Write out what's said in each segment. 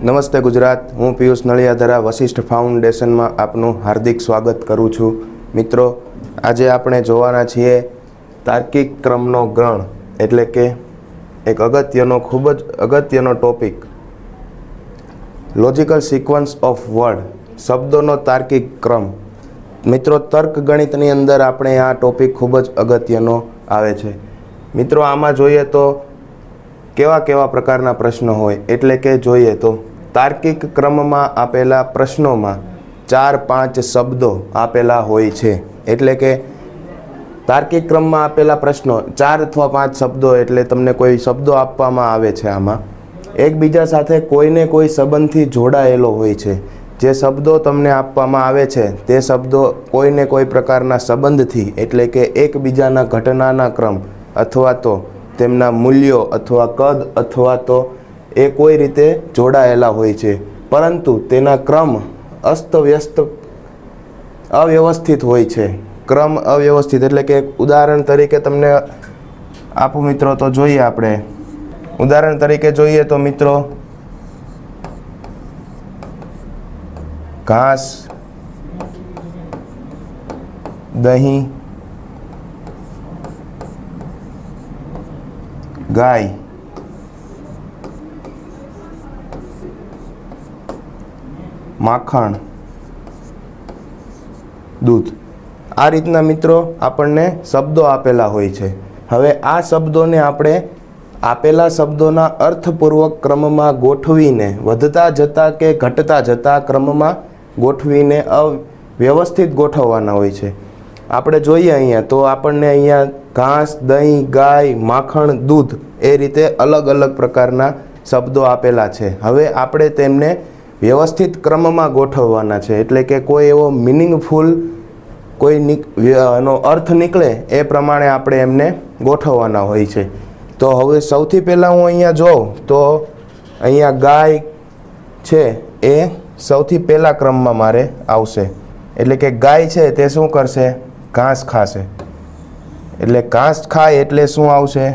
નમસ્તે ગુજરાત, હું પિયુષ નળિયાધરા વશિષ્ઠ ફાઉન્ડેશનમાં આપનું હાર્દિક સ્વાગત કરું છું. મિત્રો, આજે આપણે જોવાના છીએ તાર્કિક ક્રમનો ગણ, એટલે કે એક ખૂબ જ અગત્યનો topic, logical sequence of word, શબ્દોનો તાર્કિક ક્રમ. મિત્રો, તર્ક ગણિતની અંદર આપણે આ ટોપિક ખૂબ જ અગત્યનો આવે છે. મિત્રો, આમાં જોઈએ તો કેવા પ્રકારના પ્રશ્નો હોય, એટલે કે જોઈએ તો તાર્કિક ક્રમમાં આપેલા પ્રશ્નોમાં 4-5 શબ્દો આપેલા હોય છે. એટલે કે તાર્કિક ક્રમમાં આપેલા પ્રશ્નો 4 અથવા 5 શબ્દો, એટલે તમને કોઈ શબ્દો આપવામાં આવે છે, આમાં એકબીજા સાથે કોઈને કોઈ સંબંધથી જોડાયેલો હોય છે. જે શબ્દો તમને આપવામાં આવે છે તે શબ્દો કોઈને કોઈ પ્રકારના સંબંધથી, એટલે કે એકબીજાના ઘટનાના ક્રમ અથવા તો તેમના મૂલ્યો અથવા કદ અથવા તો એ કોઈ રીતે જોડાયેલા હોય છે, પરંતુ તેના ક્રમ અવ્યવસ્થિત હોય છે. ક્રમ અવ્યવસ્થિત એટલે કે ઉદાહરણ તરીકે તમને આપું મિત્રો, તો જોઈએ આપણે ઉદાહરણ તરીકે જોઈએ તો મિત્રો, ઘાસ, દહીં, ગાય, માખણ, દૂધ. આ રીતના મિત્રો આપણને શબ્દો આપેલા હોય છે. હવે આ શબ્દોને આપણે આપેલા શબ્દોના અર્થપૂર્વક ક્રમમાં ગોઠવીને, વધતા જતા કે ઘટતા જતા ક્રમમાં ગોઠવીને વ્યવસ્થિત ગોઠવવાના હોય છે. આપણે જોઈએ અહીંયા તો આપણને અહીંયા ઘાસ, દહીં, ગાય, માખણ, દૂધ એ રીતે અલગ અલગ પ્રકારના શબ્દો આપેલા છે. હવે આપણે તેમને વ્યવસ્થિત ક્રમમાં ગોઠવવાના છે, એટલે કે કોઈ એવો મિનિંગફુલ એનો અર્થ નીકળે એ પ્રમાણે આપણે એમને ગોઠવવાના હોય છે. તો હવે સૌથી પહેલાં હું અહીંયા જોઉં તો અહીંયા ગાય છે એ સૌથી પહેલા ક્રમમાં મારે આવશે. એટલે કે ગાય છે તે શું કરશે? ઘાસ ખાશે. એટલે ઘાસ ખાય એટલે શું આવશે?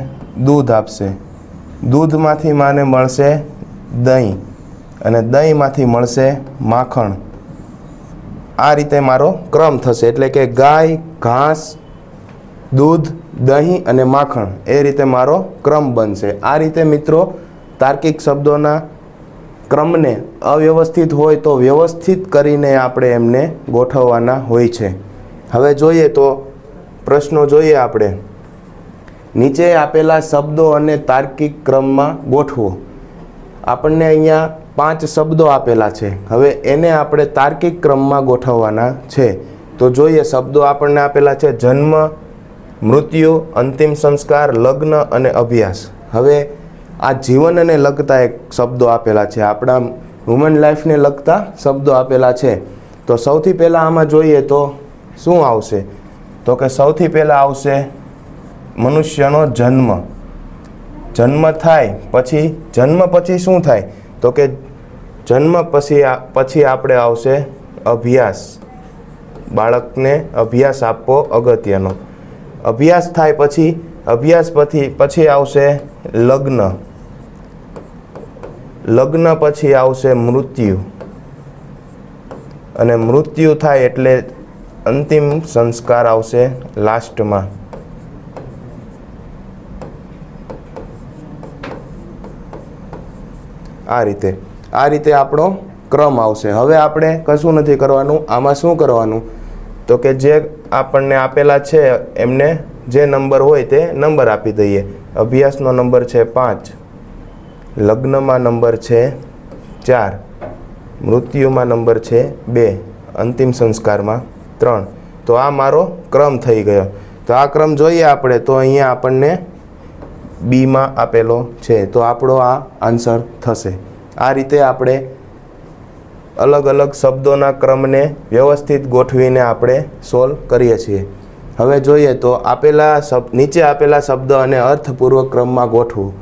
દૂધ આપશે. દૂધમાંથી માને મળશે દહીં, અને દહીંમાંથી મળશે માખણ. આ રીતે મારો ક્રમ થશે. એટલે કે ગાય, ઘાસ, દૂધ, દહીં અને માખણ, એ રીતે મારો ક્રમ બનશે. આ રીતે મિત્રો તાર્કિક શબ્દોના ક્રમને અવ્યવસ્થિત હોય તો વ્યવસ્થિત કરીને આપણે એમને ગોઠવવાના હોય છે. હવે જોઈએ તો પ્રશ્નો જોઈએ આપણે. નીચે આપેલા શબ્દો અને તાર્કિક ક્રમમાં ગોઠવો. આપણને અહીંયા 5 શબ્દો આપેલા છે. હવે એને આપણે તાર્કિક ક્રમમાં ગોઠવવાના છે. તો જોઈએ, શબ્દો આપણને આપેલા છે: જન્મ, મૃત્યુ, અંતિમ સંસ્કાર, લગ્ન અને અભ્યાસ. હવે આ જીવનને લગતા એક શબ્દો આપેલા છે, આપણા હ્યુમન લાઈફને લગતા શબ્દો આપેલા છે. તો સૌથી પહેલાં આમાં જોઈએ તો શું આવશે? તો કે સૌથી પહેલાં આવશે મનુષ્યનો જન્મ. જન્મ થાય પછી, જન્મ પછી શું થાય? તો કે જન્મ પછી આપણે આવશે અભ્યાસ. બાળકને અભ્યાસ આપવો અગત્યનો. અભ્યાસ થાય પછી, અભ્યાસ પછી આવશે લગ્ન. લગ્ન પછી આવશે મૃત્યુ, અને મૃત્યુ થાય એટલે અંતિમ સંસ્કાર આવશે લાસ્ટમાં. આ રીતે આપણો ક્રમ આવશે. હવે આપણે કશું નથી કરવાનું. આમાં શું કરવાનું? તો કે જે આપણને આપેલા છે એમને જે નંબર હોય તે નંબર આપી દઈએ. અભ્યાસનો નંબર છે 5, લગ્નમાં નંબર છે 4, મૃત્યુમાં નંબર છે 2, અંતિમ સંસ્કારમાં 3. તો આ મારો ક્રમ થઈ ગયો. તો આ ક્રમ જોઈએ આપણે તો અહીંયા આપણને બીમાં આપેલો છે, તો આપણો આ આન્સર થશે. આ રીતે આપણે અલગ અલગ શબ્દોના ક્રમને વ્યવસ્થિત ગોઠવીને આપણે સોલ્વ કરીએ છીએ. હવે જોઈએ તો નીચે આપેલા શબ્દ અને અર્થપૂર્વક ક્રમમાં ગોઠવું.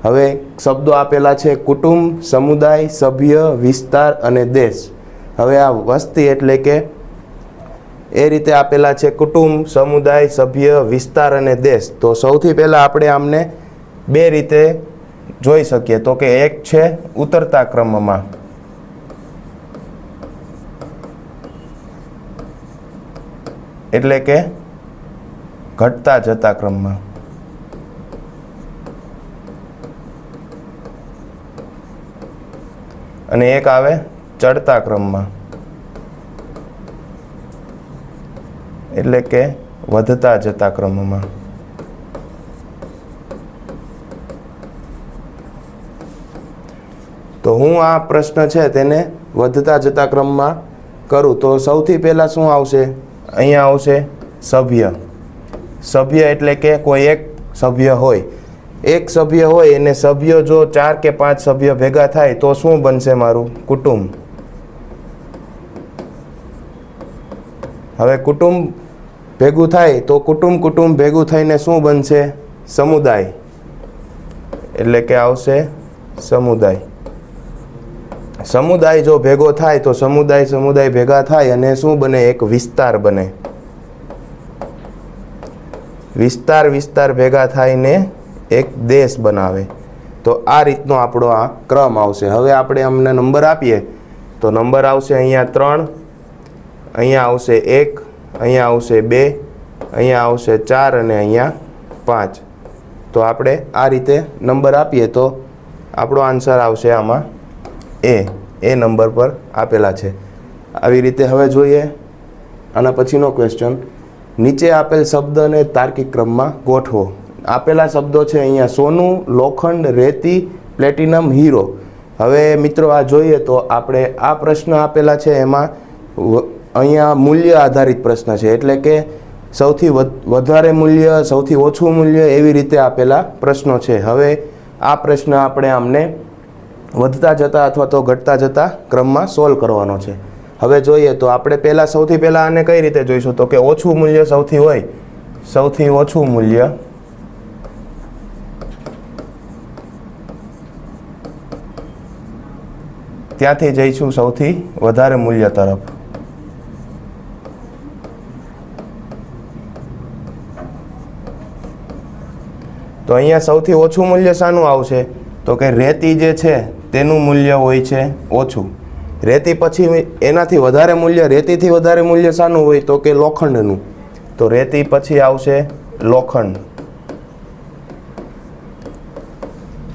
હવે શબ્દો આપેલા છે: કુટુંબ, સમુદાય, સભ્ય, વિસ્તાર અને દેશ. હવે આ વસ્તી એટલે કે એ રીતે આપેલા છે: કુટુંબ, સમુદાય, સભ્ય, વિસ્તાર અને દેશ. તો સૌથી પહેલાં આપણે આમને બે રીતે જોઈ શકીએ તો કે એક છે ઉતરતા ક્રમમાં, એટલે કે ઘટતા જતા ક્રમમાં, અને એક આવે ચડતા ક્રમમાં, એટલે કે વધતા જતા ક્રમમાં. તો હું આ પ્રશ્ન છે તેને વધતા જતા ક્રમમાં કરું તો સૌથી પહેલાં શું આવશે? અહીંયા આવશે સભ્ય. સભ્ય એટલે કે કોઈ એક સભ્ય હોય, એક સભ્ય હોય એને સભ્યો જો 4 કે 5 સભ્ય ભેગા થાય તો શું બનશે? મારું કુટુંબ. હવે કુટુંબ ભેગું થાય તો કુટુંબ ભેગું થઈને શું બનશે? સમુદાય. એટલે કે આવશે સમુદાય. સમુદાય જો ભેગો થાય તો સમુદાય ભેગા થાય અને શું બને? એક વિસ્તાર બને. વિસ્તાર ભેગા થાયને એક દેશ બનાવે. તો આ રીતનો આપણો આ ક્રમ આવશે. હવે આપણે અમને નંબર આપીએ તો નંબર આવશે અહીંયા 3, અહીંયા આવશે 1, અહીંયા આવશે 2, અહીંયા આવશે 4 અને અહીંયા 5. તો આપણે આ રીતે નંબર આપીએ તો આપણો આન્સર આવશે આમાં એ નંબર પર આપેલા છે. આવી રીતે હવે જોઈએ આના પછીનો ક્વેશ્ચન. નીચે આપેલ શબ્દને તાર્કિક ક્રમમાં ગોઠવો. આપેલા શબ્દો છે અહીંયા સોનું, લોખંડ, રેતી, પ્લેટિનમ, હીરો. હવે મિત્રો આ જોઈએ તો આપણે આ પ્રશ્ન આપેલા છે એમાં અહીંયા મૂલ્ય આધારિત પ્રશ્ન છે, એટલે કે સૌથી વધારે મૂલ્ય, સૌથી ઓછું મૂલ્ય એવી રીતે આપેલા પ્રશ્નો છે. હવે આ પ્રશ્ન આપણે આમને વધતા જતા અથવા તો ઘટતા જતા ક્રમમાં સોલ્વ કરવાનો છે. હવે જોઈએ તો આપણે સૌથી પહેલાં આને કઈ રીતે જોઈશું? તો કે ઓછું મૂલ્ય સૌથી હોય, સૌથી ઓછું મૂલ્ય ત્યાંથી જઈશું સૌથી વધારે મૂલ્ય તરફ. તો અહીંયા સૌથી ઓછું મૂલ્ય શાનું આવશે? તો કે રેતી જે છે તેનું મૂલ્ય હોય છે ઓછું. રેતી પછી એનાથી વધારે મૂલ્ય, રેતીથી વધારે મૂલ્ય શાનું હોય? તો કે લોખંડનું. તો રેતી પછી આવશે લોખંડ.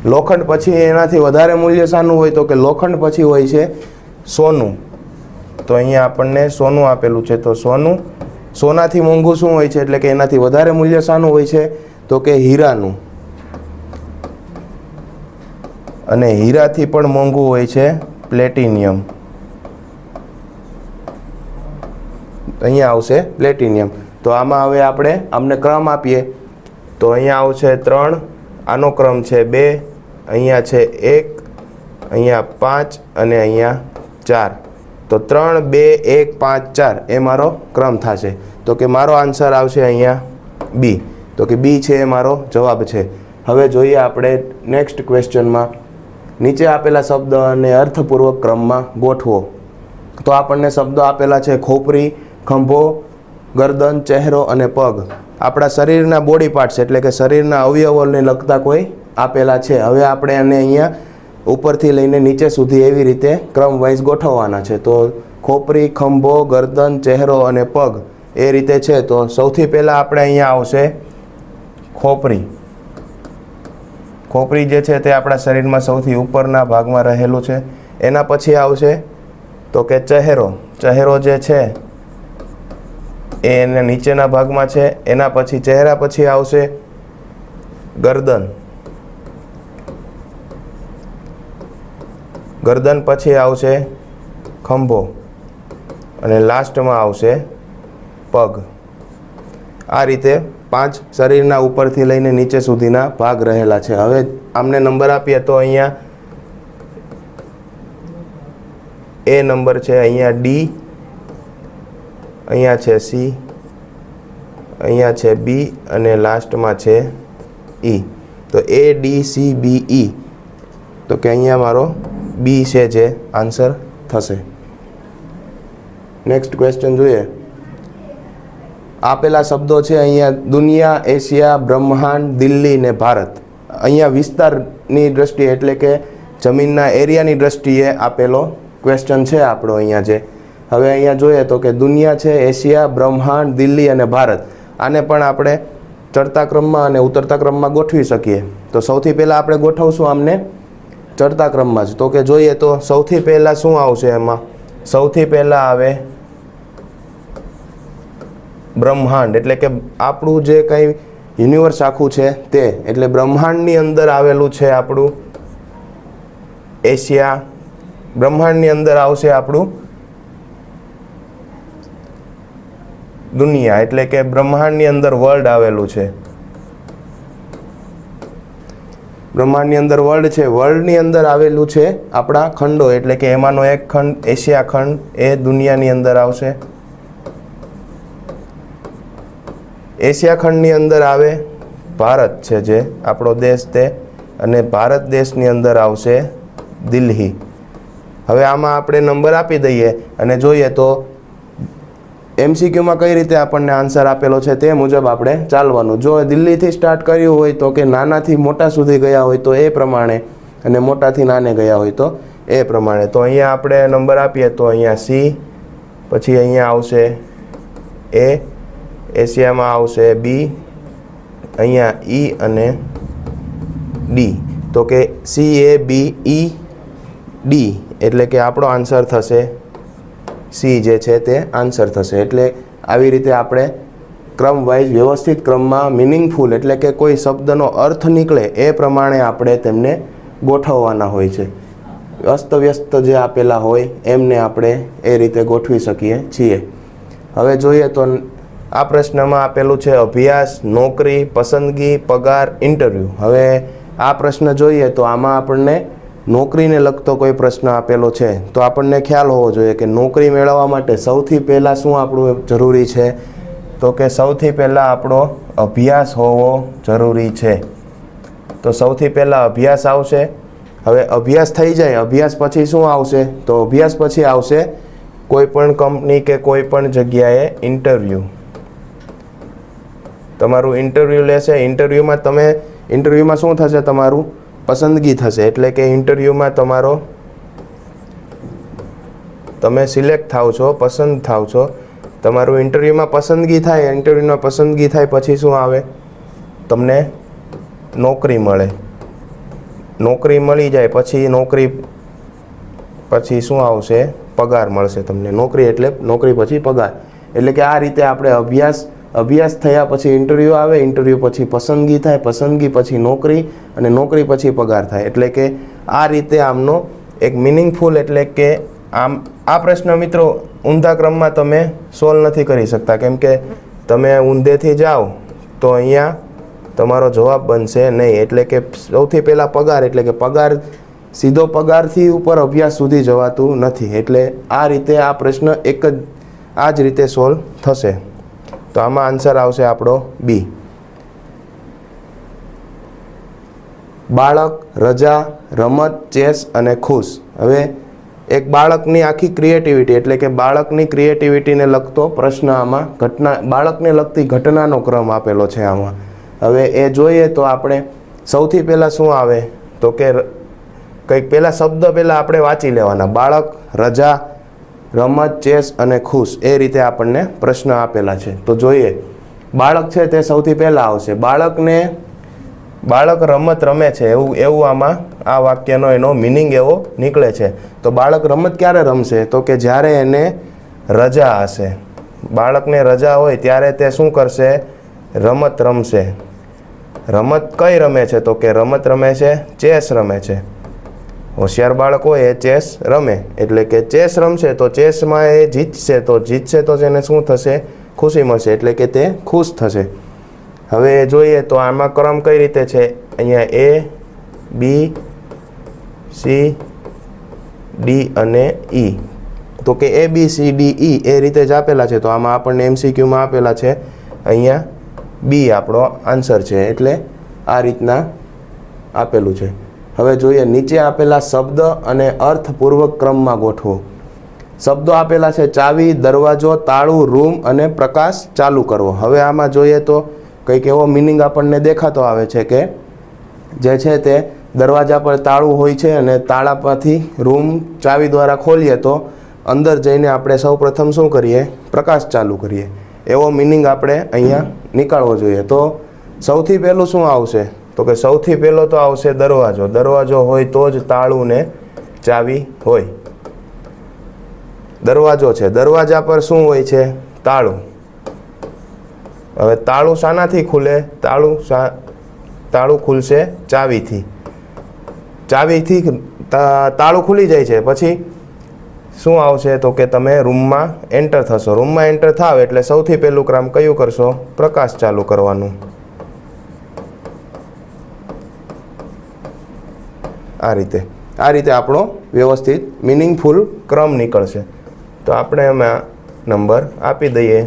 લોખંડ પછી એનાથી વધારે મૂલ્ય શાનું હોય? તો કે લોખંડ પછી હોય છે સોનું. તો અહીંયા આપણને સોનું આપેલું છે. તો સોનું, સોનાથી મોંઘું શું હોય છે? એટલે કે એનાથી વધારે મૂલ્ય શાનું હોય છે? તો કે હીરાનું. અને હીરાથી પણ મોંઘું હોય છે પ્લેટિનિયમ. અહીંયા આવશે પ્લેટિનિયમ. તો આમાં હવે આપણે આમને ક્રમ આપીએ તો અહીંયા આવશે 3, આનો ક્રમ છે 2, અહીંયા છે 1, અહીંયા 5 અને અહીંયા 4. તો 3, 2, 1, 5, 4 એ મારો ક્રમ થશે. તો કે મારો આન્સર આવશે અહીંયા બી. તો કે બી છે એ મારો જવાબ છે. હવે જોઈએ આપણે નેક્સ્ટ ક્વેશ્ચનમાં. નીચે આપેલા શબ્દ અને અર્થપૂર્વક ક્રમમાં ગોઠવો. તો આપણને શબ્દો આપેલા છે ખોપરી, ખંભો, ગરદન, ચહેરો અને પગ. આપણા શરીરના બોડી પાર્ટ્સ એટલે કે શરીરના અવયવોને લગતા કોઈ આપેલા છે. હવે આપણે આને અહીંયા ઉપરથી લઈને નીચે સુધી એવી રીતે ક્રમ વાઇઝ ગોઠવવાના છે. તો ખોપરી, ખંભો, ગરદન, ચહેરો અને પગ એ રીતે છે. તો સૌથી પહેલાં આપણે અહીંયા આવશે ખોપરી. ખોપરી જે છે તે આપણા શરીરમાં સૌથી ઉપરના ભાગમાં રહેલું છે. એના પછી આવશે તો કે ચહેરો. ચહેરો જે છે એ એના નીચેના ભાગમાં છે. એના પછી ચહેરા પછી આવશે ગરદન. ગરદન પછી આવશે ખંભો અને લાસ્ટમાં આવશે પગ. આ રીતે 5 શરીરના ઉપરથી લઈને નીચે સુધીના ભાગ રહેલા છે. હવે આમને નંબર આપીએ તો અહીંયા એ નંબર છે, અહીંયા ડી, અહીંયા છે સી, અહીંયા છે બી અને લાસ્ટમાં છે ઈ. તો એ ડી સી બી ઈ. તો કે અહીંયા મારો બી છે જે આન્સર થશે. નેક્સ્ટ ક્વેશ્ચન જોઈએ. આપેલા શબ્દો છે અહીંયા દુનિયા, એશિયા, બ્રહ્માંડ, દિલ્હી ને ભારત. અહીંયા વિસ્તાર એરિયાની દ્રષ્ટિએ એટલે કે જમીનના એરિયાની દ્રષ્ટિએ આપેલો ક્વેશ્ચન છે આપણો અહીંયા જે. હવે અહીંયા જોઈએ તો કે દુનિયા છે, એશિયા, બ્રહ્માંડ, દિલ્હી અને ભારત. આને પણ આપણે ચડતા ક્રમમાં અને ઉતરતા ક્રમમાં ગોઠવી શકીએ. તો સૌથી પહેલાં આપણે ગોઠવશું આમને ચડતા ક્રમમાં જ. તો કે જોઈએ તો સૌથી પહેલાં શું આવશે એમાં? સૌથી પહેલાં આવે બ્રહ્માંડ, એટલે કે આપણું જે કંઈ યુનિવર્સ આખું છે તે. એટલે બ્રહ્માંડની અંદર આવેલું છે આપણું એશિયા. બ્રહ્માંડની અંદર આવશે આપણું દુનિયા, એટલે કે બ્રહ્માંડની અંદર વર્લ્ડ આવેલું છે. બ્રહ્માંડની અંદર વર્લ્ડ છે. વર્લ્ડની અંદર આવેલું છે આપણા ખંડો, એટલે કે એમાંનો એક ખંડ એશિયા ખંડ એ દુનિયાની અંદર આવશે. એશિયા ખંડની અંદર આવે ભારત છે જે આપણો દેશ તે, અને ભારત દેશની અંદર આવશે દિલ્હી. હવે આમાં આપણે નંબર આપી દઈએ અને જોઈએ તો MCQમાં કઈ રીતે આપણને આન્સર આપેલો છે તે મુજબ આપણે ચાલવાનું. જો દિલ્હીથી સ્ટાર્ટ કર્યું હોય તો કે નાનાથી મોટા સુધી ગયા હોય તો એ પ્રમાણે, અને મોટાથી નાને ગયા હોય તો એ પ્રમાણે. તો અહીંયા આપણે નંબર આપીએ તો અહીંયા C, પછી અહીંયા આવશે A, એશિયામાં આવશે B, અહીંયા E અને D. તો કે C, A, B, E, D એટલે કે આપણો આન્સર થશે C જે છે તે આન્સર થશે. એટલે આવી રીતે આપણે ક્રમ વાઇઝ વ્યવસ્થિત ક્રમમાં મિનિંગફુલ એટલે કે કોઈ શબ્દનો અર્થ નીકળે એ પ્રમાણે આપણે તેમને ગોઠવવાના હોય છે. અસ્તવ્યસ્ત જે આપેલા હોય એમને આપણે એ રીતે ગોઠવી શકીએ છીએ. હવે જોઈએ તો આ પ્રશ્નમાં આપેલું છે અભ્યાસ, નોકરી, પસંદગી, પગાર, ઇન્ટરવ્યૂ. હવે આ પ્રશ્ન જોઈએ તો આમાં આપણને નોકરીને લગતો કોઈ પ્રશ્ન આપેલો છે તો આપણને ખ્યાલ હોવો જોઈએ કે નોકરી મેળવવા માટે સૌથી પહેલાં શું આપણું જરૂરી છે? તો કે સૌથી પહેલાં આપણો અભ્યાસ હોવો જરૂરી છે. તો સૌથી પહેલાં અભ્યાસ આવશે. હવે અભ્યાસ થઈ જાય, અભ્યાસ પછી શું આવશે? તો અભ્યાસ પછી આવશે કોઈ પણ કંપની કે કોઈ પણ જગ્યાએ ઇન્ટરવ્યૂ. તમારું ઇન્ટરવ્યૂ લેશે. ઇન્ટરવ્યૂમાં શું થશે? તમારું પસંદગી થશે. એટલે કે ઇન્ટરવ્યૂમાં તમે સિલેક્ટ થાવ છો, પસંદ થાવ છો. તમારું ઇન્ટરવ્યૂમાં પસંદગી થાય. ઇન્ટરવ્યૂમાં પસંદગી થાય પછી શું આવે? તમને નોકરી મળે. નોકરી મળી જાય પછી શું આવશે? પગાર મળશે તમને. નોકરી એટલે નોકરી પછી પગાર. એટલે કે આ રીતે આપણે અભ્યાસ થયા પછી ઇન્ટરવ્યૂ આવે, ઇન્ટરવ્યૂ પછી પસંદગી થાય, પસંદગી પછી નોકરી, અને નોકરી પછી પગાર થાય. એટલે કે આ રીતે આમનો એક મિનિંગફુલ, એટલે કે આ પ્રશ્ન મિત્રો ઊંધા ક્રમમાં તમે સોલ્વ નથી કરી શકતા, કેમ કે તમે ઊંધેથી જાઓ તો અહીંયા તમારો જવાબ બનશે નહીં. એટલે કે સૌથી પહેલાં પગાર, એટલે કે પગાર સીધો પગારથી ઉપર અભ્યાસ સુધી જવાતું નથી. એટલે આ રીતે આ પ્રશ્ન આ જ રીતે સોલ્વ થશે. તો આમાં આન્સર આવશે આપણો B. બાળક, રજા, રમત, ચેસ અને ખુશ. હવે એક બાળકની આખી ક્રિએટિવિટી, એટલે કે બાળકની ક્રિએટિવિટીને લગતો પ્રશ્ન આમાં બાળકને લગતી ઘટનાનો ક્રમ આપેલો છે આમાં. હવે એ જોઈએ તો આપણે સૌથી પહેલાં શું આવે? તો કે કંઈક પહેલાં શબ્દ પહેલાં આપણે વાંચી લેવાના. બાળક, રજા, રમત, ચેસ અને ખુશ. એ રીતે આપણને પ્રશ્ન આપેલા છે. તો જોઈએ બાળક છે તે સૌથી પહેલાં આવશે. બાળક રમત રમે છે એવું આમાં આ વાક્યનો એનો મિનિંગ એવો નીકળે છે. તો બાળક રમત ક્યારે રમશે? તો કે જ્યારે એને રજા હશે. બાળકને રજા હોય ત્યારે તે શું કરશે? રમત રમશે. રમત કઈ રમે છે? તો કે રમત રમે છે ચેસ રમે છે. હોશિયાર બાળક હોય એ ચેસ રમે. એટલે કે ચેસ રમશે તો ચેસમાં એ જીતશે તો તેને શું થશે? ખુશી મળશે. એટલે કે તે ખુશ થશે. હવે જોઈએ તો આમાં ક્રમ કઈ રીતે છે? અહીંયા A, B, C, D અને E. તો કે A, B, C, D, E એ રીતે જ આપેલા છે. તો આમાં આપણને MCQમાં આપેલા છે અહીંયા B આપણો આન્સર છે. એટલે આ રીતના આપેલું છે. હવે જોઈએ નીચે આપેલા શબ્દ અને અર્થપૂર્વક ક્રમમાં ગોઠવો. શબ્દો આપેલા છે ચાવી, દરવાજો, તાળું, રૂમ અને પ્રકાશ ચાલુ કરવો. હવે આમાં જોઈએ તો કંઈક એવો મિનિંગ આપણને દેખાતો આવે છે કે જે છે તે દરવાજા પર તાળું હોય છે અને તાળા પરથી રૂમ ચાવી દ્વારા ખોલીએ તો અંદર જઈને આપણે સૌ પ્રથમ શું કરીએ? પ્રકાશ ચાલુ કરીએ. એવો મિનિંગ આપણે અહીંયા નીકાળવો જોઈએ. તો સૌથી પહેલું શું આવશે? તો કે સૌથી પહેલો તો આવશે દરવાજો. દરવાજો હોય તો જ તાળું ને ચાવી હોય. દરવાજો છે, દરવાજા પર શું હોય છે? તાળું. હવે તાળું શાનાથી ખુલે? તાળું ખુલશે ચાવીથી. ચાવીથી તાળું ખુલી જાય છે. પછી શું આવશે? તો કે તમે રૂમમાં એન્ટર થશો. રૂમમાં એન્ટર થાવ એટલે સૌથી પહેલું કામ કયું કરશો? પ્રકાશ ચાલુ કરવાનું. આ રીતે આપણો વ્યવસ્થિત મિનિંગફુલ ક્રમ નીકળશે. તો આપણે એમાં નંબર આપી દઈએ.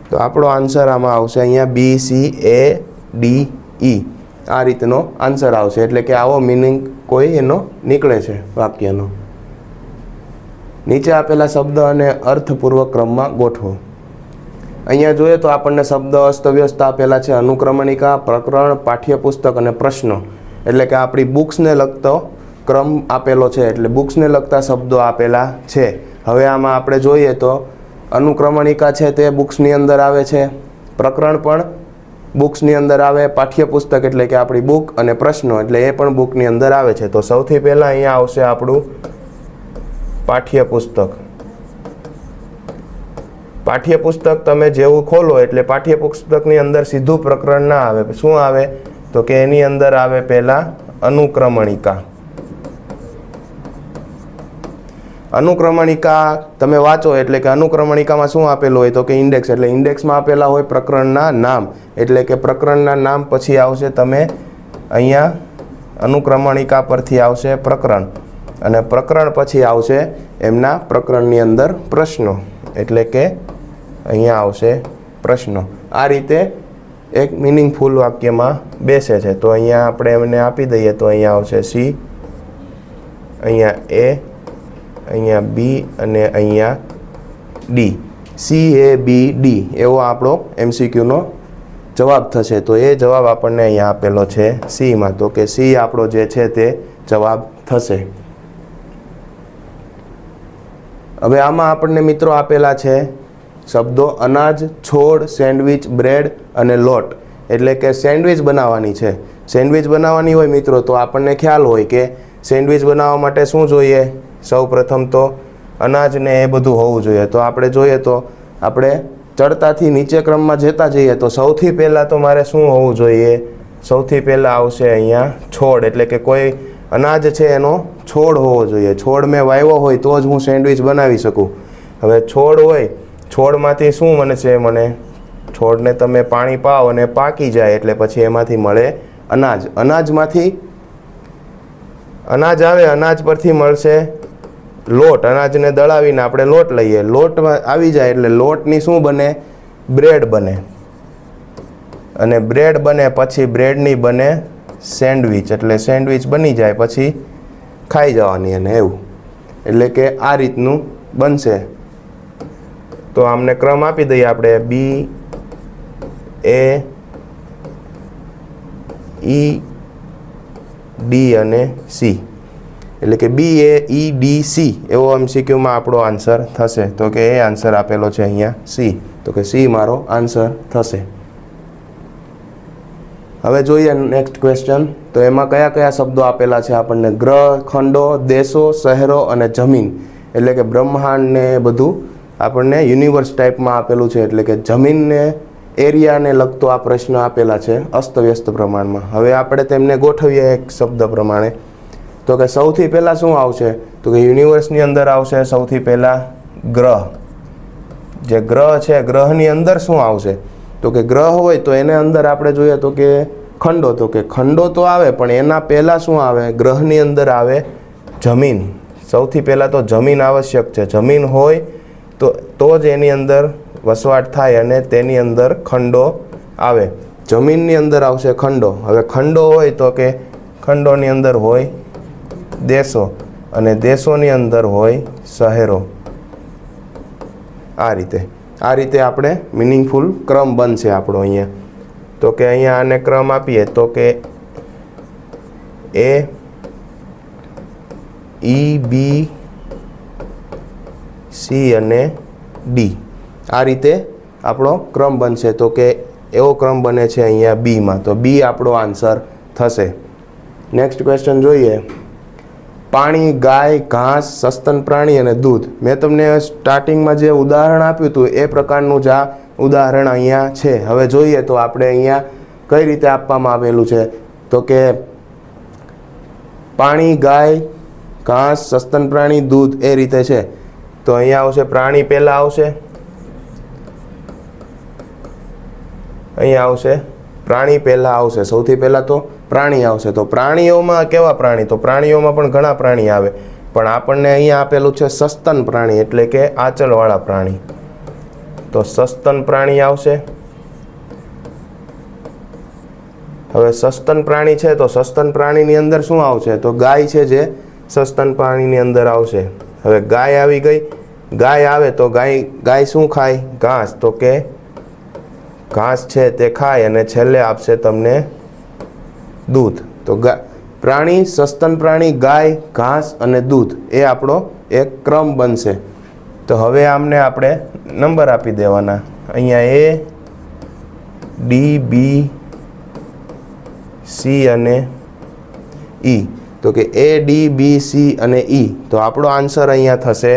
તો આપણો આન્સર આમાં આવશે અહીંયા BCADE. આ રીતનો આન્સર આવશે. એટલે કે આવો મિનિંગ કોઈ એનો નીકળે છે વાક્યનો. નીચે આપેલા શબ્દ અને અર્થપૂર્વક ક્રમમાં ગોઠવો. અહીંયા જોઈએ તો આપણને શબ્દ અસ્તવ્યસ્ત આપેલા છે. અનુક્રમણિકા, પ્રકરણ, પાઠ્યપુસ્તક અને પ્રશ્નો. એટલે કે આપણી બુક્સને લગતો ક્રમ આપેલો છે. એટલે બુક્સને લગતા શબ્દો આપેલા છે. હવે આમાં આપણે જોઈએ તો અનુક્રમણિકા છે તે બુક્સની અંદર આવે છે. પ્રકરણ પણ બુક્સની અંદર આવે. પાઠ્યપુસ્તક એટલે કે આપણી બુક અને પ્રશ્નો એટલે એ પણ બુકની અંદર આવે છે. તો સૌથી પહેલાં અહીંયા આવશે આપણું પાઠ્યપુસ્તક. પાઠ્યપુસ્તક તમે જેવું ખોલો એટલે પાઠ્યપુસ્તકની અંદર સીધું પ્રકરણ ના આવે. શું આવે? તો કે એની અંદર આવે પહેલાં અનુક્રમણિકા. અનુક્રમણિકા તમે વાંચો એટલે કે અનુક્રમણિકામાં શું આપેલું હોય? તો કે ઇન્ડેક્સ. એટલે ઇન્ડેક્સમાં આપેલા હોય પ્રકરણના નામ. એટલે કે પ્રકરણના નામ પછી આવશે તમે અહીંયા અનુક્રમણિકા પરથી આવશે પ્રકરણ અને પ્રકરણ પછી આવશે એમના પ્રકરણની અંદર પ્રશ્નો. એટલે કે અહીંયા આવશે પ્રશ્નો. આ રીતે એક મિનિંગફુલ વાક્યમાં બેસે છે. તો અહીંયા આપણે એમને આપી દઈએ તો અહીંયા આવશે C, અહીંયા A, અહીંયા B અને અહીંયા D. CABD એવો આપણો MCQનો જવાબ થશે. તો એ જવાબ આપણને અહીંયા આપેલો છે Cમાં. તો કે C આપણો જે છે તે જવાબ થશે. હવે આમાં આપણને મિત્રો આપેલા છે શબ્દો અનાજ, છોડ, સેન્ડવિચ, બ્રેડ અને લોટ. એટલે કે સેન્ડવિચ બનાવવાની છે. સેન્ડવિચ બનાવવાની હોય મિત્રો તો આપણને ખ્યાલ હોય કે સેન્ડવિચ બનાવવા માટે શું જોઈએ? સૌ પ્રથમ તો અનાજ ને એ બધું હોવું જોઈએ. તો આપણે જોઈએ તો આપણે ચડતાથી નીચે ક્રમમાં જતા જઈએ તો સૌથી પહેલાં તો મારે શું હોવું જોઈએ? સૌથી પહેલાં આવશે અહીંયા છોડ. એટલે કે કોઈ અનાજ છે એનો છોડ હોવો જોઈએ. છોડ મેં વાવ્યો હોય તો જ હું સેન્ડવિચ બનાવી શકું. હવે છોડ હોય, છોડમાંથી શું બનશે? મને છોડને તમે પાણી પાઓ અને પાકી જાય એટલે પછી એમાંથી મળે અનાજ. અનાજમાંથી અનાજ આવે, અનાજ પરથી મળશે લોટ. અનાજને દળાવીને આપણે લોટ લઈએ. લોટમાં આવી જાય એટલે લોટની શું બને? બ્રેડ બને. અને બ્રેડ બને પછી બ્રેડની બને સેન્ડવિચ. એટલે સેન્ડવિચ બની જાય પછી ખાઈ જવાની અને એવું. એટલે કે આ રીતનું બનશે. તો આમને ક્રમ આપી દઈએ આપણે B, A, E, D અને C. એટલે કે BAEDC એવો MCQમાં આપણો આન્સર થશે. તો કે એ આન્સર આપેલો છે અહીંયા C. તો કે C મારો આન્સર થશે. હવે જોઈએ નેક્સ્ટ ક્વેશ્ચન. તો એમાં કયા કયા શબ્દો આપેલા છે આપણને? ગ્રહ, ખંડો, દેશો, શહેરો અને જમીન. એટલે કે બ્રહ્માંડ ને બધું આપણને યુનિવર્સ ટાઈપમાં આપેલું છે. એટલે કે જમીનને એરિયાને લગતો આ પ્રશ્ન આપેલા છે અસ્તવ્યસ્ત પ્રમાણમાં. હવે આપણે તેમને ગોઠવીએ એક શબ્દ પ્રમાણે. તો કે સૌથી પહેલાં શું આવશે? તો કે યુનિવર્સની અંદર આવશે સૌથી પહેલાં ગ્રહ. જે ગ્રહ છે ગ્રહની અંદર શું આવશે? તો કે ગ્રહ હોય તો એને અંદર આપણે જોઈએ તો કે ખંડો. તો કે ખંડો તો આવે પણ એના પહેલાં શું આવે? ગ્રહની અંદર આવે જમીન. સૌથી પહેલાં તો જમીન આવશ્યક છે. જમીન હોય તો જ એની અંદર વસવાટ થાય અને તેની અંદર ખંડો આવે. જમીનની અંદર આવશે ખંડો. હવે ખંડો હોય તો કે ખંડોની અંદર હોય દેશો અને દેશોની અંદર હોય શહેરો. આ રીતે. આ રીતે આપણે મિનિંગફુલ ક્રમ બનશે આપણો અહીંયા. તો કે અહીંયા આને ક્રમ આપીએ તો કે એ ઈ બી સી અને ડી, આ રીતે આપણો ક્રમ બનશે. તો કે એવો ક્રમ બને છે અહીંયા બીમાં, તો બી આપણો આન્સર થશે. નેક્સ્ટ ક્વેશ્ચન જોઈએ. પાણી, ગાય, ઘાસ, સસ્તન પ્રાણી અને દૂધ. મેં તમને સ્ટાર્ટિંગમાં જે ઉદાહરણ આપ્યું હતું એ પ્રકારનું જ આ ઉદાહરણ અહીંયા છે. હવે જોઈએ તો આપણે અહીંયા કઈ રીતે આપવામાં આવેલું છે. તો કે પાણી, ગાય, ઘાસ, સસ્તન પ્રાણી, દૂધ એ રીતે છે. તો અહીંયા આવશે પ્રાણી પહેલાં આવશે, અહીંયા આવશે પ્રાણી પહેલાં આવશે. સૌથી પહેલાં તો પ્રાણી આવશે. તો પ્રાણીઓમાં કેવા પ્રાણી? તો પ્રાણીઓમાં પણ ઘણા પ્રાણી આવે, પણ આપણને અહીંયા આપેલું છે સસ્તન પ્રાણી, એટલે કે આંચળવાળા પ્રાણી. તો સસ્તન પ્રાણી આવશે. હવે સસ્તન પ્રાણી છે તો સસ્તન પ્રાણીની અંદર શું આવશે? તો ગાય છે જે સસ્તન પ્રાણીની અંદર આવશે. હવે ગાય આવી ગઈ. ગાય આવે તો ગાય શું ખાય? ઘાસ. તો કે ઘાસ છે તે ખાય અને છેલ્લે આપશે તમને દૂધ. તો પ્રાણી, સસ્તન પ્રાણી, ગાય, ઘાસ અને દૂધ એ આપણો એક ક્રમ બનશે. તો હવે આમને આપણે નંબર આપી દેવાના. અહીંયા એ, ડી, બી, સી અને ઈ. તો કે એ, ડી, બી, સી અને ઈ. તો આપણો આન્સર અહીંયા થશે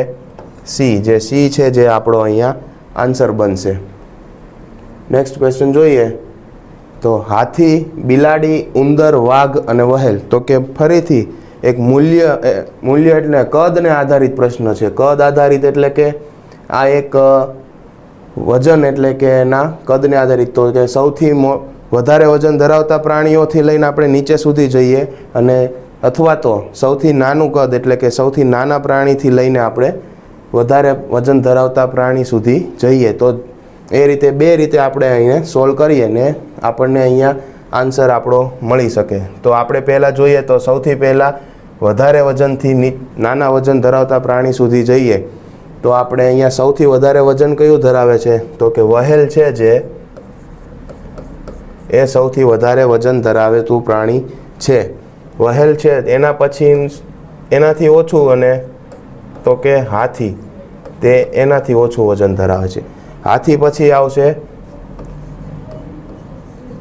સી. જે સી છે જે આપણો અહીંયા આન્સર બનશે. નેક્સ્ટ ક્વેશ્ચન જોઈએ. તો હાથી, બિલાડી, ઉંદર, વાઘ અને વહેલ. તો કે ફરીથી એક મૂલ્ય એટલે કદને આધારિત પ્રશ્ન છે. કદ આધારિત એટલે કે આ એક વજન એટલે કે એના કદને આધારિત. તો કે સૌથી વધારે વજન ધરાવતા પ્રાણીઓથી લઈને આપણે નીચે સુધી જઈએ, અને અથવા તો સૌથી નાનું કદ એટલે કે સૌથી નાના પ્રાણીથી લઈને આપણે વધારે વજન ધરાવતા પ્રાણી સુધી જઈએ. તો એ રીતે બે રીતે આપણે અહીંયા સોલ્વ કરીએ ને આપણને અહીંયા આન્સર આપણો મળી શકે. તો આપણે પહેલાં જોઈએ તો સૌથી પહેલાં વધારે વજનથી નાના વજન ધરાવતા પ્રાણી સુધી જઈએ. તો આપણે અહીંયા સૌથી વધારે વજન કયું ધરાવે છે? તો કે વહેલ છે જે એ સૌથી વધારે વજન ધરાવતું પ્રાણી છે. વહેલ છે. એના પછી એનાથી ઓછું અને તો કે હાથી, તે એનાથી ઓછું વજન ધરાવે છે. હાથી પછી આવશે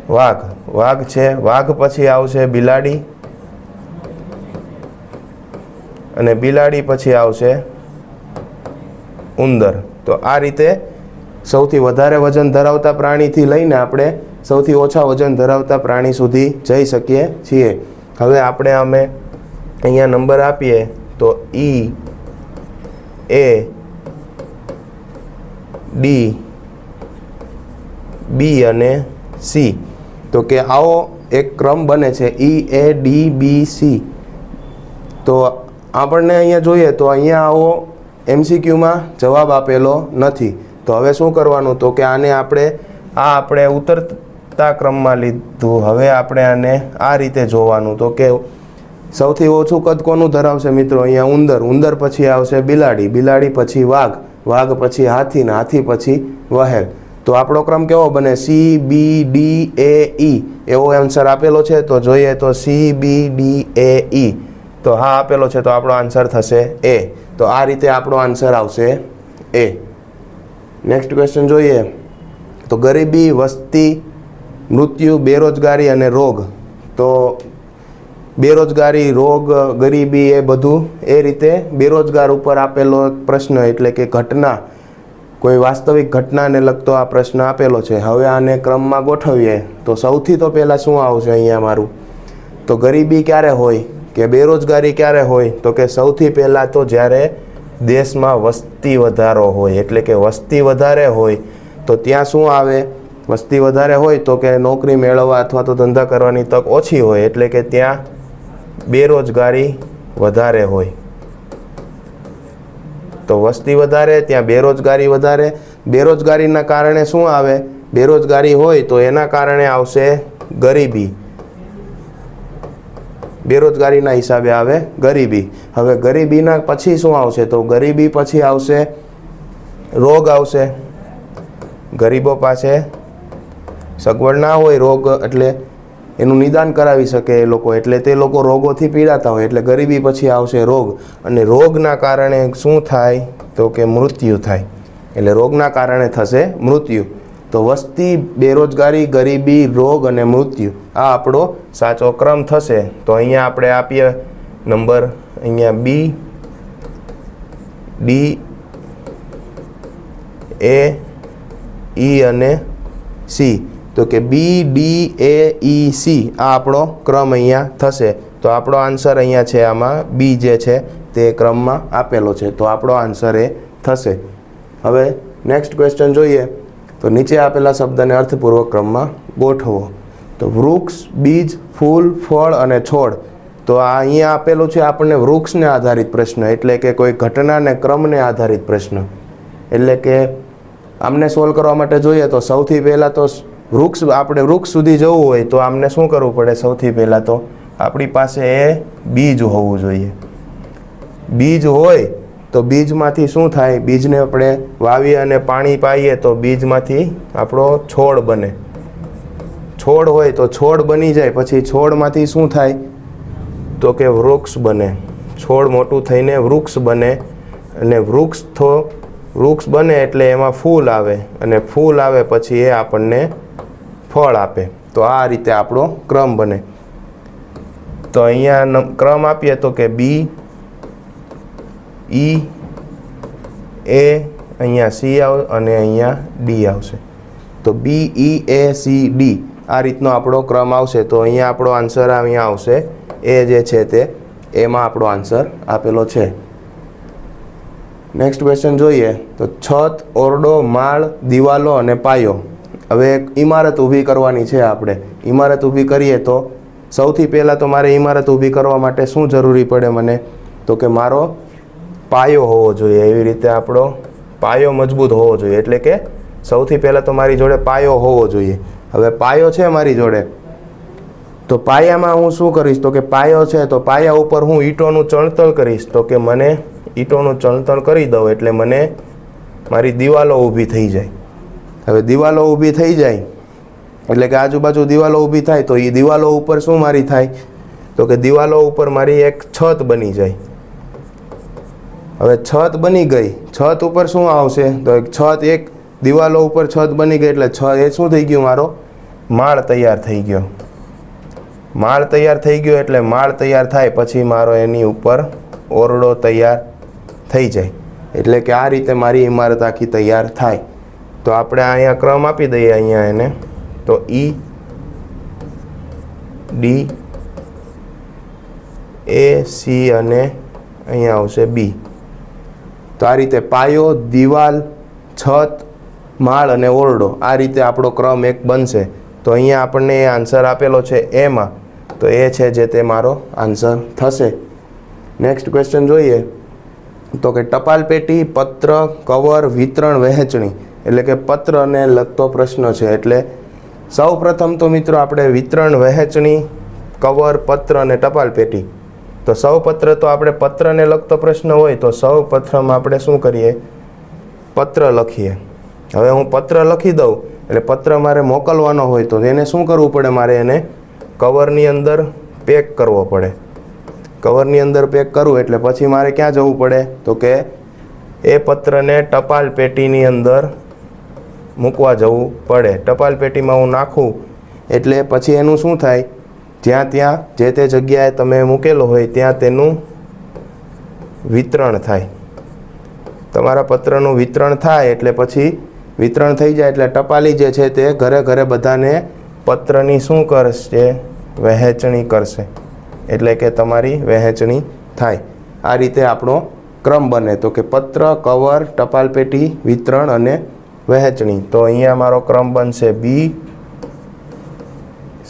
વાઘ. વાઘ છે. વાઘ પછી આવશે બિલાડી, અને બિલાડી પછી આવશે ઉંદર. તો આ રીતે સૌથી વધારે વજન ધરાવતા પ્રાણીથી લઈને આપણે સૌથી ઓછા વજન ધરાવતા પ્રાણી સુધી જઈ શકીએ છીએ. હવે આપણે અહીંયા નંબર આપીએ તો ઈ, એ, ડી, બી અને સી. તો કે આવો એક ક્રમ બને છે ઈ, એ, ડી, બી, સી. તો આપણને અહીંયા જોઈએ તો અહીંયા આવો MCQમાં જવાબ આપેલો નથી. તો હવે શું કરવાનું? તો કે આને આપણે ઉતરતા ક્રમમાં લીધું. હવે આપણે આને આ રીતે જોવાનું. તો કે સૌથી ઓછું કદ કોનું ધરાવશે મિત્રો? અહીંયા ઉંદર. ઉંદર પછી આવશે બિલાડી, બિલાડી પછી વાઘ, વાઘ પછી હાથી ને હાથી પછી વહેલ. તો આપણો ક્રમ કેવો બને? સી, બી, ડી, એ, ઈ. એવો આન્સર આપેલો છે. તો જોઈએ તો સી, બી, ડી, એ, ઈ. તો હા આપેલો છે, તો આપણો આન્સર થશે એ. તો આ રીતે આપણો આન્સર આવશે એ. નેક્સ્ટ ક્વેશ્ચન જોઈએ. તો ગરીબી, વસ્તી, મૃત્યુ, બેરોજગારી અને રોગ. તો બેરોજગારી, રોગ, ગરીબી એ બધું એ રીતે બેરોજગાર ઉપર આપેલો પ્રશ્ન, એટલે કે ઘટના, કોઈ વાસ્તવિક ઘટનાને લગતો આ પ્રશ્ન આપેલો છે. હવે આને ક્રમમાં ગોઠવીએ તો સૌથી તો પહેલાં શું આવશે અહીંયા મારું? તો ગરીબી ક્યારે હોય કે બેરોજગારી ક્યારે હોય? તો કે સૌથી પહેલાં તો જ્યારે દેશમાં વસ્તી વધારો હોય, એટલે કે વસ્તી વધારે હોય તો ત્યાં શું આવે? વસ્તી વધારે હોય તો કે નોકરી મેળવવા અથવા તો ધંધા કરવાની તક ઓછી હોય, એટલે કે ત્યાં બેરોજગારી વધારે હોય. તો વસ્તી વધારે, ત્યાં બેરોજગારી વધારે. બેરોજગારીના કારણે શું આવે? બેરોજગારી હોય તો એના કારણે આવશે ગરીબી. બેરોજગારીના હિસાબે આવે ગરીબી. હવે ગરીબીના પછી શું આવશે? તો ગરીબી પછી આવશે રોગ આવશે. ગરીબો પાસે સગવડ ના હોય રોગ એટલે એનું નિદાન કરાવી શકે એ લોકો, એટલે તે લોકો રોગોથી પીડાતા હોય એટલે ગરીબી પછી આવશે રોગ, અને રોગના કારણે શું થાય તો કે મૃત્યુ થાય, એટલે રોગના કારણે થશે મૃત્યુ. તો વસ્તી, બેરોજગારી, ગરીબી, રોગ અને મૃત્યુ આ આપણો સાચો ક્રમ થશે. તો અહીંયા આપણે આપીએ નંબર અહીંયા બી, ડી, એ, ઈ અને સી. તો કે બી, ડી, એ, ઈ, સી આ આપણો ક્રમ અહીંયા થશે. તો આપણો આન્સર અહીંયા છે, આમાં બી જે છે તે ક્રમમાં આપેલો છે, તો આપણો આન્સર એ થશે. હવે નેક્સ્ટ ક્વેશ્ચન જોઈએ. તો નીચે આપેલા શબ્દને અર્થપૂર્વક ક્રમમાં ગોઠવો. તો વૃક્ષ, બીજ, ફૂલ, ફળ અને છોડ. તો આ અહીંયા આપેલું છે આપણને વૃક્ષને આધારિત પ્રશ્ન, એટલે કે કોઈ ઘટનાને ક્રમને આધારિત પ્રશ્ન. એટલે કે આમને સોલ્વ કરવા માટે જોઈએ તો સૌથી પહેલાં તો આપણે વૃક્ષ સુધી જવું હોય તો આમને શું કરવું પડે? સૌથી પહેલાં તો આપણી પાસે એ બીજ હોવું જોઈએ. બીજ હોય તો બીજમાંથી શું થાય? બીજને આપણે વાવીએ અને પાણી પાઈએ તો બીજમાંથી આપણો છોડ બને. છોડ હોય તો છોડ બની જાય, પછી છોડમાંથી શું થાય તો કે વૃક્ષ બને. છોડ મોટું થઈને વૃક્ષ બને, અને વૃક્ષ બને એટલે એમાં ફૂલ આવે, અને ફૂલ આવે પછી એ આપણને ફળ આપે. તો આ રીતે આપણો ક્રમ બને. તો અહીંયા ક્રમ આપીએ તો કે બી, ઈ, એ, અહીંયા સી આવે અને અહીંયા ડી આવશે. તો બી, ઈ, એ, સી, ડી આ રીતનો આપણો ક્રમ આવશે. તો અહીંયા આપણો આન્સર અહીંયા આવશે એ જે છે તે એમાં આપણો આન્સર આપેલો છે. નેક્સ્ટ ક્વેશ્ચન જોઈએ. તો છત, ઓરડો, માળ, દિવાલો અને પાયો. હવે એક ઇમારત ઊભી કરવાની છે આપણે. ઇમારત ઊભી કરીએ તો સૌથી પહેલાં તો મારે ઇમારત ઊભી કરવા માટે શું જરૂરી પડે મને? તો કે મારો પાયો હોવો જોઈએ. એવી રીતે આપણો પાયો મજબૂત હોવો જોઈએ. એટલે કે સૌથી પહેલાં તો મારી જોડે પાયો હોવો જોઈએ. હવે પાયો છે મારી જોડે, તો પાયામાં હું શું કરીશ? તો કે પાયો છે તો પાયા ઉપર હું ઈંટોનું ચણતર કરીશ. તો કે મને ઈંટોનું ચણતર કરી દઉં એટલે મને મારી દિવાલો ઊભી થઈ જાય. હવે દિવાલો ઊભી થઈ જાય એટલે કે આજુબાજુ દિવાલો ઊભી થાય તો એ દિવાલો ઉપર શું મારી થાય? તો કે દિવાલો ઉપર મારી એક છત બની જાય. હવે છત બની ગઈ, છત ઉપર શું આવશે? તો એક દિવાલો ઉપર છત બની ગઈ એટલે એ શું થઈ ગયું? મારો માળ તૈયાર થઈ ગયો. માળ તૈયાર થઈ ગયો એટલે માળ તૈયાર થાય પછી મારો એની ઉપર ઓરડો તૈયાર થઈ જાય. એટલે કે આ રીતે મારી ઇમારત આખી તૈયાર થાય. તો આપણે અહીંયા ક્રમ આપી દઈએ અહીંયા એને. તો ઈ, ડી, એ, સી અને અહીંયા આવશે બી. તો આ રીતે પાયો, દિવાલ, છત, માળ અને ઓરડો આ રીતે આપણો ક્રમ એક બનશે. તો અહીંયા આપણને એ આન્સર આપેલો છે એમાં, તો એ છે જે તે મારો આન્સર થશે. નેક્સ્ટ ક્વેશ્ચન જોઈએ. તો કે ટપાલ પેટી, પત્ર, કવર, વિતરણ, વહેંચણી. એટલે કે પત્રને લગતો પ્રશ્ન છે. એટલે સૌ પ્રથમ તો મિત્રો આપણે વિતરણ, વહેંચણી, કવર, પત્ર અને ટપાલ પેટી. તો સૌ પત્ર તો આપણે પત્રને લગતો પ્રશ્ન હોય તો સૌ પ્રથમ આપણે શું કરીએ? પત્ર લખીએ. હવે હું પત્ર લખી દઉં એટલે પત્ર મારે મોકલવાનો હોય તો એને શું કરવું પડે? મારે એને કવરની અંદર પેક કરવો પડે. કવરની અંદર પેક કરવું એટલે પછી મારે ક્યાં જવું પડે? તો કે એ પત્રને ટપાલ પેટીની અંદર મૂકવા જવું પડે. ટપાલ પેટીમાં હું નાખું એટલે પછી એનું શું થાય? ત્યાં જે તે જગ્યાએ તમે મૂકેલો હોય ત્યાં તેનું વિતરણ થાય. તમારા પત્રનું વિતરણ થાય એટલે પછી વિતરણ થઈ જાય એટલે ટપાલી જે છે તે ઘરે ઘરે બધાને પત્રની શું કરશે? વહેંચણી કરશે. એટલે કે તમારી વહેંચણી થાય. આ રીતે આપણો ક્રમ બને. તો કે પત્ર, કવર, ટપાલ પેટી, વિતરણ અને વહેંચણી. તો અહીંયા મારો ક્રમ બનશે બી,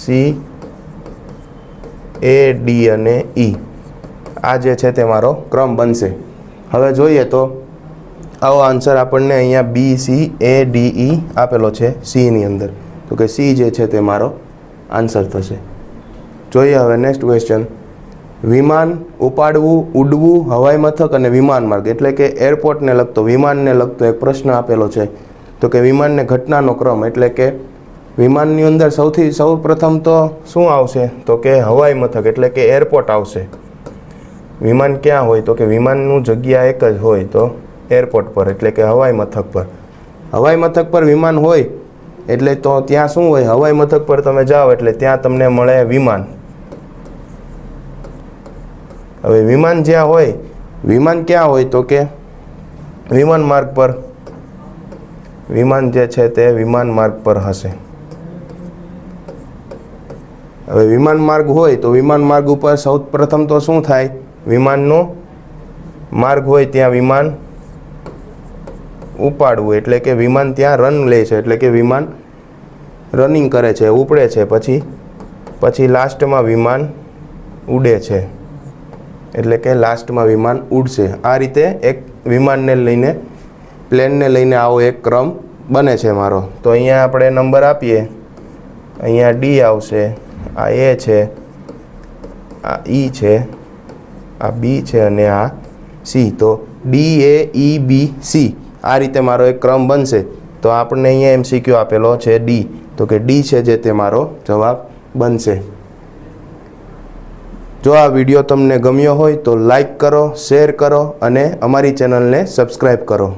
સી, એ, ડી અને ઈ. આ જે છે તે મારો ક્રમ બનશે. હવે જોઈએ તો આવો આન્સર આપણને અહીંયા બી, સી, એ, ડી, ઈ આપેલો છે સીની અંદર. તો કે સી જે છે તે મારો આન્સર થશે. જોઈએ હવે નેક્સ્ટ ક્વેશ્ચન. વિમાન, ઉપાડવું, ઉડવું, હવાઈ મથક અને વિમાન માર્ગ. એટલે કે એરપોર્ટને લગતો, વિમાનને લગતો એક પ્રશ્ન આપેલો છે. તો કે વિમાન ને ઘટનાનો ક્રમ, એટલે કે વિમાનની અંદર સૌ પ્રથમ તો શું આવશે તો કે હવાઈ મથક એટલે કે એરપોર્ટ આવશે. વિમાન ક્યાં હોય તો કે વિમાનનું જગ્યા એક જ હોય તો એરપોર્ટ પર એટલે કે હવાઈ મથક પર. હવાઈ મથક પર વિમાન હોય એટલે તો ત્યાં શું હોય, હવાઈ મથક પર તમે જાઓ એટલે ત્યાં તમને મળે વિમાન. હવે વિમાન જ્યાં હોય, વિમાન ક્યાં હોય તો કે વિમાન માર્ગ પર. વિમાન જે છે તે વિમાન માર્ગ પર હશે. હવે વિમાન માર્ગ હોય તો વિમાન માર્ગ ઉપર સૌ પ્રથમ તો શું થાય, વિમાનનો માર્ગ હોય ત્યાં વિમાન ઉપાડવું એટલે કે વિમાન ત્યાં રન લે છે એટલે કે વિમાન રનિંગ કરે છે, ઉપડે છે, પછી લાસ્ટમાં વિમાન ઉડે છે એટલે કે લાસ્ટમાં વિમાન ઉડશે. આ રીતે એક વિમાનને લઈને, પ્લેનને લઈને આવો એક ક્રમ બને છે મારો. તો અહીંયા આપણે નંબર આપીએ, અહીંયા ડી આવશે, આ એ છે, આ ઈ છે, આ બી છે અને આ સી. તો ડી એ ઈ બી સી આ રીતે મારો એક ક્રમ બનશે. તો આપણને અહીંયા MCQ આપેલો છે ડી, તો કે ડી છે જે તે મારો જવાબ બનશે. જો આ વિડીયો તમને ગમ્યો હોય તો લાઈક કરો, શેર કરો અને અમારી ચેનલને સબસ્ક્રાઈબ કરો.